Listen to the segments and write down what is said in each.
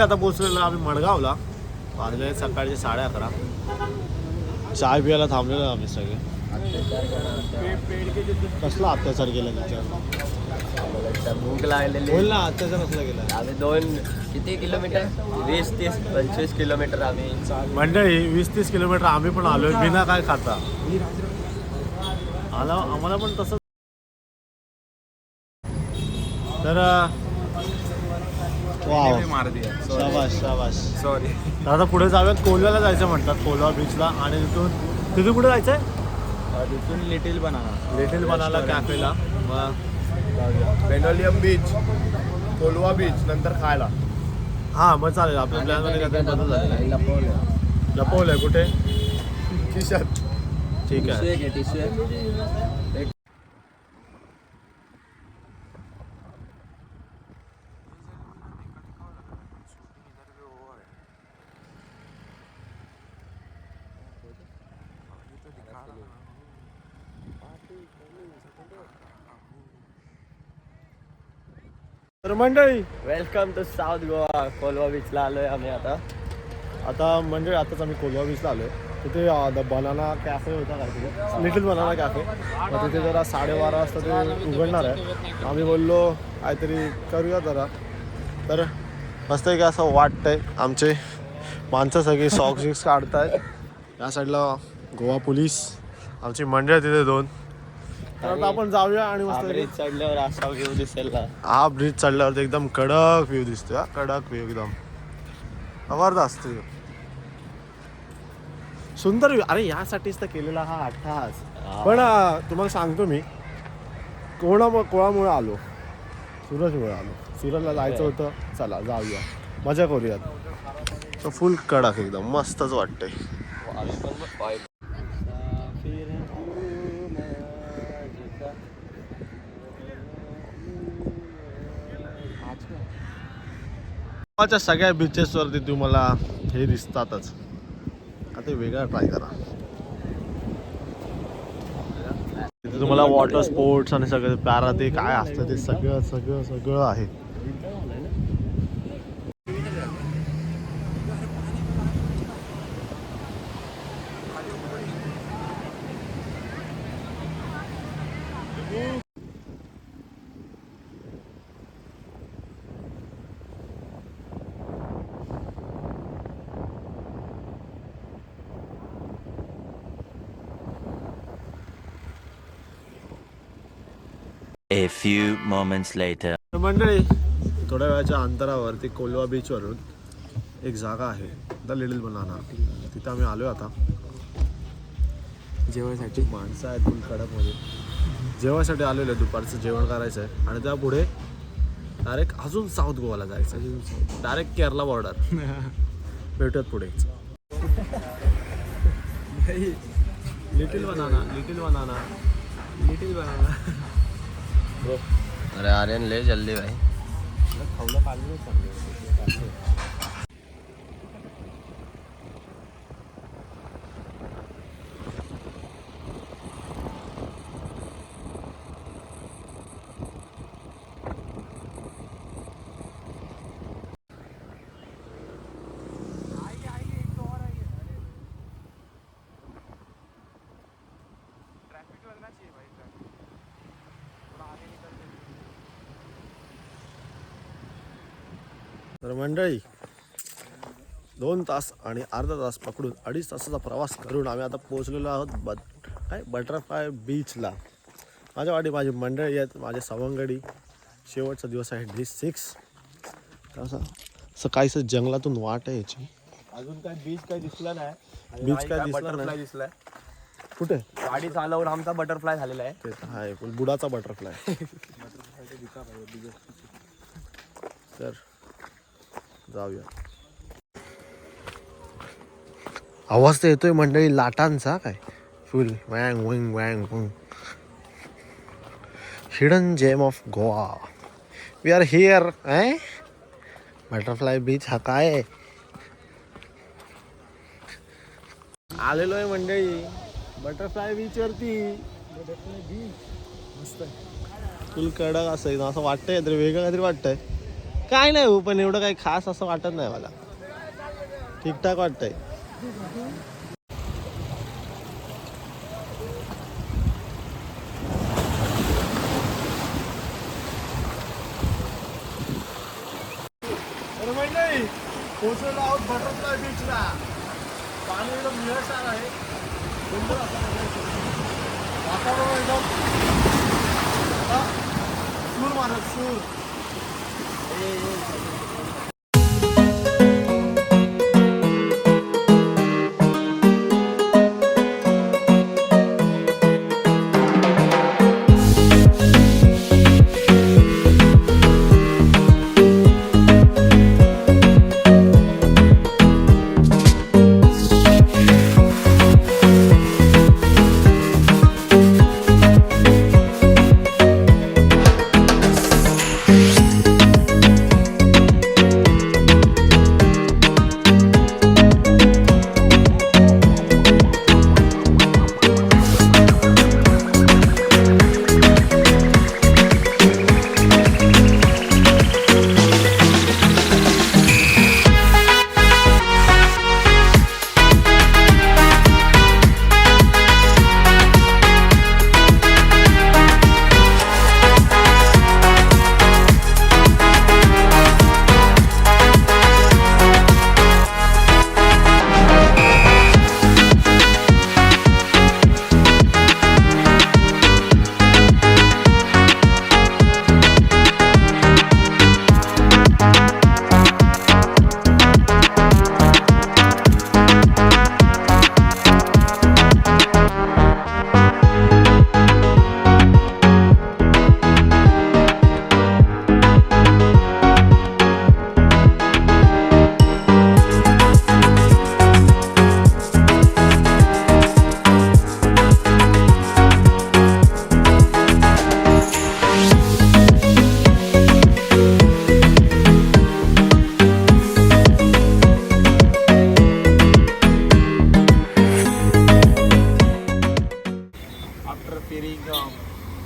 आता पोहोचलेलो आम्ही मडगावला. वाजले सकाळचे 11:30. चाय पियाला थांबलेलो आम्ही सगळे. कसला अत्याचार केला त्याच्यावर? भूक लागलेली. बोल ना, अत्याचार कसला केला? आम्ही किती किलोमीटर 20-30-25 किलोमीटर आम्ही मंडळी 20-30 किलोमीटर आम्ही पण आलोय बिना काय खाता. आम्हाला पण तसं. तर वाव, शाबाश शाबाश. सॉरी. आता पुढे जाऊयात. कोल्हाला जायचं म्हणतात, कोल्हा बीचला. आणि तिथून कुठे जायचंय? तिथून लिटिल बनाना कॅफेला. मग पेट्रोलियम बीच, कोलवा बीच, नंतर खायला. हां मग चालेल. आपल्या प्लॅनमध्ये काहीतरी बदल झाला. लपवलंय कुठे? खिशात. ठीक आहे. तर मंडळी welcome to south Goa. Colva बीचला आलोय आम्ही आता. मंडळी आताच आम्ही कोल्हा बीचला आलोय. तिथे द बनाना कॅफे होता काहीतरी, लिटिल बनाना कॅफे. मग तिथे जरा 12:30 वाजता ते उघडणार आहे. आम्ही बोललो काहीतरी करूया जरा. तर मस्त आहे की असं वाटतंय. आमचे माणसं सगळी सॉक्स काढतायत. या साईडला गोवा पोलीस, आमची मंडळ तिथे 2. तर आता आपण जाऊया आणि मस्त ब्रिज चढल्यावर असा व्ह्यू दिसेल ना. हा ब्रिज चढल्यावर एकदम कडक व्ह्यू दिसतोय. कडक व्ह्यू एकदम जबरदस्त. सुंदर व्ह्यू. अरे यासाठीच तर केलेला हा अट्टहास. पण तुम्हाला सांगतो मी कोणामुळे आलो? सूरजमुळे आलो. सूरजला जायचं होतं. चला जाऊया, मजा करूयात. तर फुल कडक एकदम मस्तच वाटतंय. गोवाच्या सगळ्या बीचेसवरती तुम्हाला हे दिसतातच. आता वेगळा ट्राय करा. तिथे तुम्हाला वॉटर स्पोर्ट्स आणि सगळं पॅरा ते काय असतं ते सगळं आहे. A few moments later. मंडळी थोड्या वेळाच्या अंतरावरती कोल्हा बीचवरून एक जागा आहे, द लिटिल बनाना. तिथं आम्ही आलो आता जेवणासाठी. माणसं आहेत फुल कडकमध्ये. जेवणासाठी आलेलो आहे. दुपारचं जेवण करायचं आहे आणि त्यापुढे डायरेक्ट अजून साऊथ गोवाला जायचं आहे. Direct Kerala border. भेटूयात पुढे. Little banana. अरे आर्यन ले जल्दी भाई. तर मंडळी 2 तास आणि अर्धा तास पकडून 2.5 तासाचा प्रवास करून आम्ही आता पोहोचलेलो आहोत बटरफ्लाय बीचला. माझ्या वाटी माझी मंडळी आहेत, माझे सवंगडी. शेवटचा दिवस आहे डे 6. असं काहीसं जंगलातून वाट आहे याची. अजून काय बीच काय दिसला नाही. बीच काय दिसला बटरफ्लाय नाही. दिसलाय कुठे? गाडी चालवून आमचा बटरफ्लाय झालेला आहे. ते आहे बुडाचा बटरफ्लाय. तर जाऊया. आवाज तर येतोय मंडळी लाटांचा. काय फुल वँग वँग वँग वँग. Hidden gem of Goa. We are here. Butterfly beach हा काय आहे? आलेलो आहे मंडळी बटरफ्लाय बीच वरती. बटरफ्लाय बीच मस्त फुल कडक असं वाटतंय. तरी वेगळं काहीतरी वाटतंय. काय नाही हो, पण एवढं काही खास असं वाटत नाही मला, ठीकठाक वाटतंय. पोहोचलेलो आहोत बटरफ्लाय बीचला. पाणी एकदम निळसर आहे, सुंदर असं वातावरण एकदम सूर मारत सूर.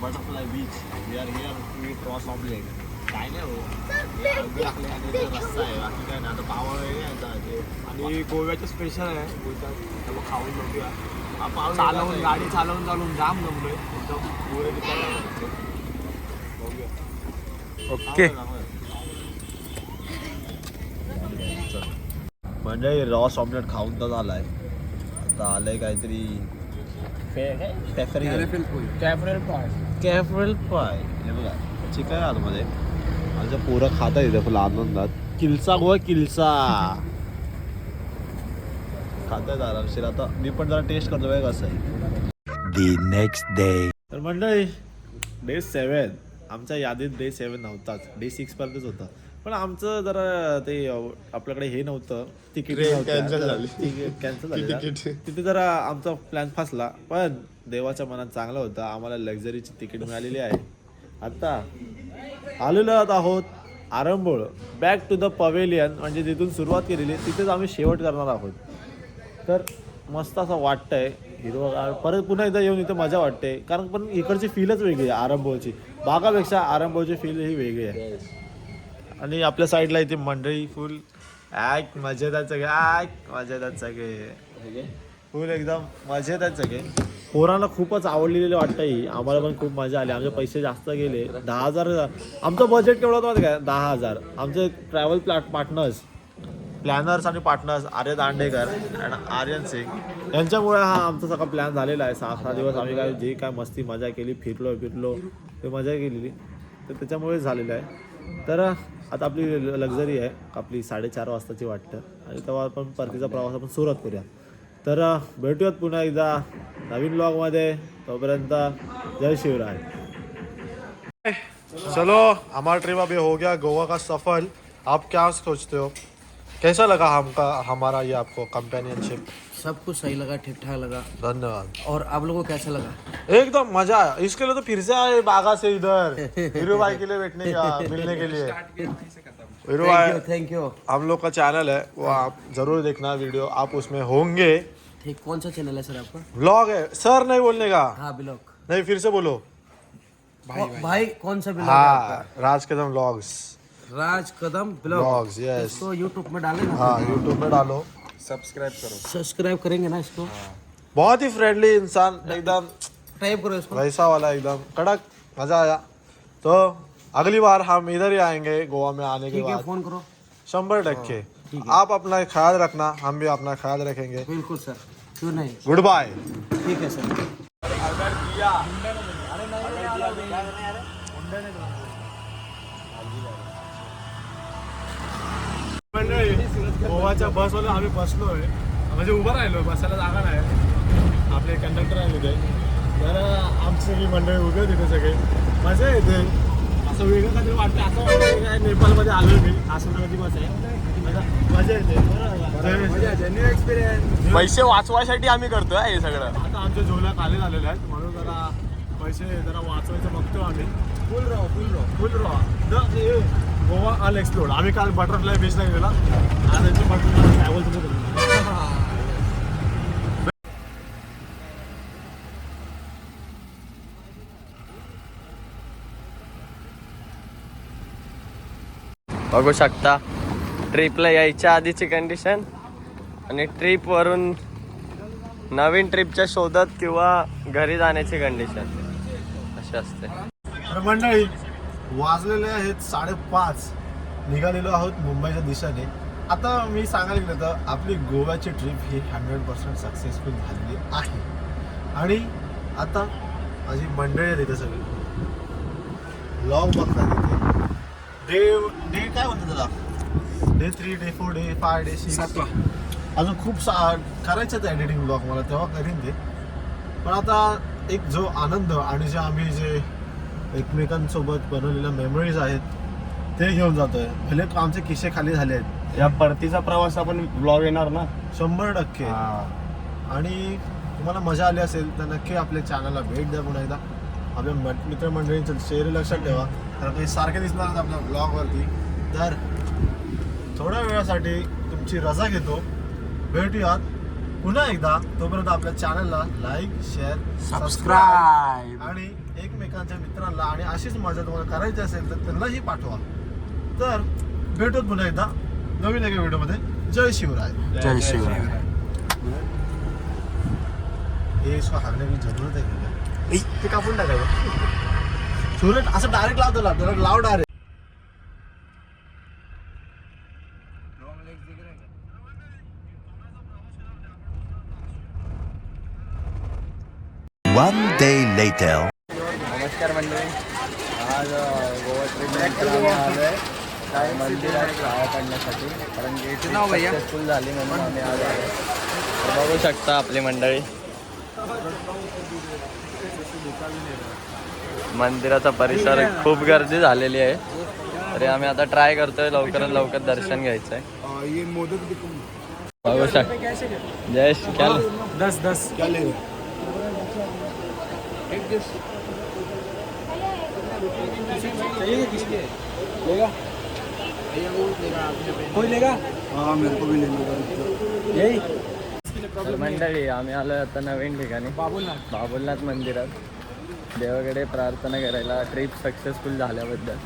Butterfly beach, we are here to eat raw omelette. काय नाही हो, अंडी टाकले आणि ते रस्सा आहे, बाकी काय नाही. आता पाव वगैरे यांचा ते आणि गोव्याचं स्पेशल आहे बोलतात, त्याला खाऊन बघूया. चालवून गाडी चालवून जाम जमलोय एकदम गोरे बघूया. ओके म्हणजे रॉस ऑमलेट खाऊन तर झालाय, आता आलंय काहीतरी कॅफरेल पाय. हे बघा चिकन आहे आतमध्ये, आमच्या पोरं खाता येते फुल आनंदात. किल्सा गोवा किल्सा खातायत आरामशीर. आता मी पण जरा टेस्ट करतो बघा कसं आहे. The next day. तर मंडळी डे 7 आमच्या यादीत डे 7 नव्हताच, डे 6 पर्यंतच होता. पण आमचं जरा ते आपल्याकडे हे नव्हतं, तिकीट कॅन्सल झाली. तिथे जरा आमचा प्लॅन फसला, पण देवाच्या मनात चांगलं होतं, आम्हाला लक्झरीची तिकीट मिळालेली आहे. आता आलेलो आहोत आरंभोळ, बॅक टू द पवेलियन, म्हणजे तिथून सुरुवात केलेली तिथेच आम्ही शेवट करणार आहोत. तर मस्त असं वाटतंय, हिरवगार. परत पुन्हा एकदा येऊन इथे मजा वाटते, कारण पण इकडची फीलच वेगळी आहे. आरंभोळची बागापेक्षा आरंभोळची फील ही वेगळी आहे. आणि आपल्या साईडला इथे मंडळी फुल ॲक मजेदार सगळे फुल एकदम मजेदार सगळे. पोरांना खूपच आवडलेली वाटतं ही, आम्हाला पण खूप मजा आली. आमचे पैसे जास्त गेले, 10,000. आमचं बजेट केवढं होतं माहिती काय, 10,000. आमचे ट्रॅव्हल प्लॅनर्स आणि पार्टनर्स आर्य दांडेकर आणि आर्यन सिंग यांच्यामुळे हा आमचा सगळा प्लॅन झालेला आहे. 6 दिवस आम्ही जे काय मस्ती मजा केली, फिरलो ते मजा केलेली, तर त्याच्यामुळेच झालेलं आहे. तर आता आपली लक्झरी आहे, आपली 4:30 वाजताची वाटतं, आणि तेव्हा आपण परतीचा प्रवास आपण सुरुवात करूया. तर भेटूयात पुन्हा एकदा नवीन व्लॉगमध्ये. तोपर्यंत जय शिवराय. चलो हमारा ट्रिप अभी हो गया, गोवा का सफल. आप क्या सोचते हो, कैसा लगा हमारा ये आपको कंपेनियनशिप? सब कुछ सही लगा, ठीक ठाक लगा. धन्यवाद. और आप लोगों को कैसा लगा? एकदम मजा आया. इसके लिए तो फिर से आए बागा से इधर वीरू भाई के लिए मिलने के लिए. वीरू भाई थैंक यू. हम लोग का चैनल है, वो आप जरूर देखना वीडियो, आप उसमें होंगे. ठीक, कौन सा चैनल है सर आपका? ब्लॉग है सर, नहीं बोलने का. हाँ ब्लॉग. नहीं, फिर से बोलो. भाई कौन सा ब्लॉग? हाँ, राज कदम व्लॉग्स. राज कदम ब्लॉग्स, यस। इसको यूट्यूब में डालें ना, हाँ, यूट्यूब पे डालो। सब्सक्राइब करेंगे ना इसको, बहुत ही फ्रेंडली इंसान, एकदम टाइप करो इसको। वैसा वाला, एकदम कड़क, मजा आया। तो अगली बार हम इधर ही आएंगे गोवा में आने के ठीक है, बाद, फोन करो। 100%। आप अपना ख्याल रखना, हम भी अपना ख्याल रखेंगे। बिल्कुल सर, क्यों नहीं। Good bye. ठीक है सर। मंडळी, गोवाच्या बसवाला आम्ही बसलोय, म्हणजे उभं राहिलो, बसायला जागा नाही, आपले कंडक्टर आहे तिथे, तर आमची सगळी मंडळी उभी होती तिथे, सगळे मजा येते, असं वेगळं काहीतरी वाटतं, असं वाटतं काय नेपाळमध्ये आलोय मी, असं कधी बस आहे, मजा येते, न्यू एक्सपिरियन्स। पैसे वाचवायसाठी आम्ही करतोय हे सगळं. आता आमच्या झोल्या खाली झालेल्या आहेत, म्हणून जरा पैसे जरा वाचवायचं बघतो आम्ही। फुल रॉ गोवा अनएक्सप्लोर्ड। आम्ही काल बटरफ्लाय बीचला गेला, आज बटरफ्लाय ट्रॅव्हल तुम्ही बघू शकता ट्रिपला यायच्या आधीची कंडिशन आणि ट्रिपवरून नवीन ट्रिपच्या शोधात किंवा घरी जाण्याची कंडिशन अशी असते. तर मंडळी, वाजलेले आहेत 5:30, निघालेलो आहोत मुंबईच्या दिशेने. आता मी सांगायला गेलं तर आपली गोव्याची ट्रिप ही 100% सक्सेसफुल झालेली आहे. आणि आता माझी मंडळी आहे तिथे सगळी, ब्लॉग बघतात तिथे, डे काय म्हणतात त्याला, डे 3, डे 4, डे 5, डे 6, अजून खूप करायचं आहे एडिटिंग ब्लॉग, मला तेव्हा करीन ते. पण आता एक जो आनंद आणि जे एकमेकांसोबत बनवलेल्या मेमरीज आहेत ते घेऊन जातोय. भले आमचे किस्से खाली झाले आहेत, या परतीचा प्रवास आपण ब्लॉग येणार ना 100%. आणि तुम्हाला मजा आली असेल तर नक्की आपल्या चॅनलला भेट द्या. पुन्हा एकदा आपल्या मित्रमंडळींचं चेहरे लक्षात ठेवा, कारण ते सारखे दिसणार आहेत आपल्या ब्लॉगवरती. तर थोड्या वेळासाठी तुमची रजा घेतो, भेटूयात पुन्हा एकदा. तोपर्यंत आपल्या चॅनलला लाईक, शेअर, सबस्क्राईब आणि एकमेकांच्या मित्रांना, आणि अशीच मजा तुम्हाला करायची असेल तर त्यांनाही पाठवा. तर भेटूत पुन्हा एकदा नवीन एका व्हिडिओमध्ये. जय शिवराय. जय शिवराय. हे इसको हारने की जरूरत आहे, ते कापून टाकायचं सूरज, असं डायरेक्ट लावतो, लाव डायरेक्ट. One day later. नमस्कार मंडळी, आज गोवा ट्रिप आलोय मंदिरात सहाय्य करण्यासाठी, कारण की सक्सेसफुल झाली म्हणून आम्ही आज आलो. तर बघू शकता आपली मंडळी, मंदिराचा परिसर खूप गर्दी झालेली आहे, तरी आम्ही आता ट्राय करतोय लवकरात लवकर दर्शन घ्यायचं आहे. बघू शकता जयेश क्या 10 क्या ले कोई लेगा? हाँ, मेरे को भी लेना यही. तर मंडळी, आम्ही आलोय आता नवीन ठिकाणी बाबुलनाथ मंदिरात, देवाकडे प्रार्थना करायला ट्रिप सक्सेसफुल झाल्याबद्दल.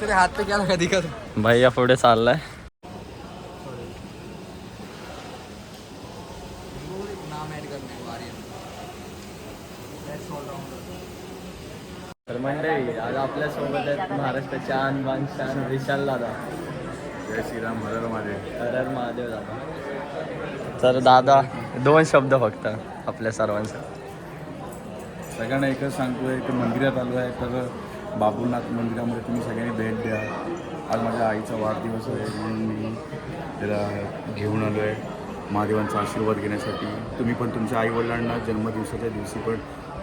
तेरे हाथ पे क्या लगा दिखा? भैया पुढे चाललाय. तर मंडळी, आज आपल्या सोबत आहेत महाराष्ट्राचे आन बान शान विशाल दादा. जय श्रीराम, हर हर महादेव. हर हर महादेव दादा. तर दादा, 2 शब्द फक्त आपल्या सर्वांसाठी. सगळ्यांना एकच सांगतोय की मंदिरात आलो आहे, तर बाबुलनाथ मंदिरामध्ये तुम्ही सगळ्यांनी भेट द्या. आज माझ्या आईचा वाढदिवस आहे, म्हणून मी त्याला घेऊन आलो आहे महादेवांचा आशीर्वाद घेण्यासाठी. तुम्ही पण तुमच्या आईवडिलांना जन्मदिवसाच्या दिवशी पण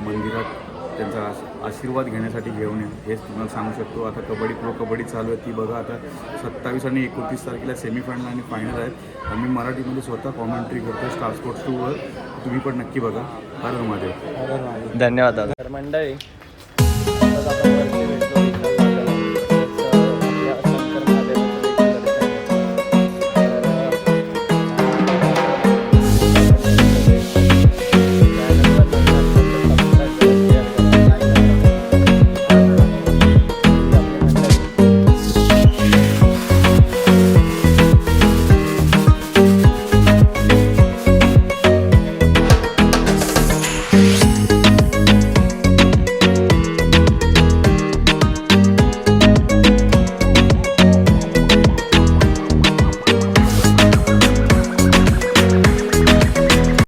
मंदिरात त्यांचा आशीर्वाद घेण्यासाठी घेऊन ये, हेच तुम्हाला सांगू शकतो. आता प्रो कबड्डी चालू आहे, ती बघा. आता 27 आणि 29 तारखेला सेमीफायनल आणि फायनल आहेत. आम्ही मराठीमध्ये स्वतः कॉमेंट्री करतो स्टार स्पोर्ट्स 2वर. तुम्ही पण नक्की बघा. हर हर महादेव. धन्यवाद दादा. तर मंडळी,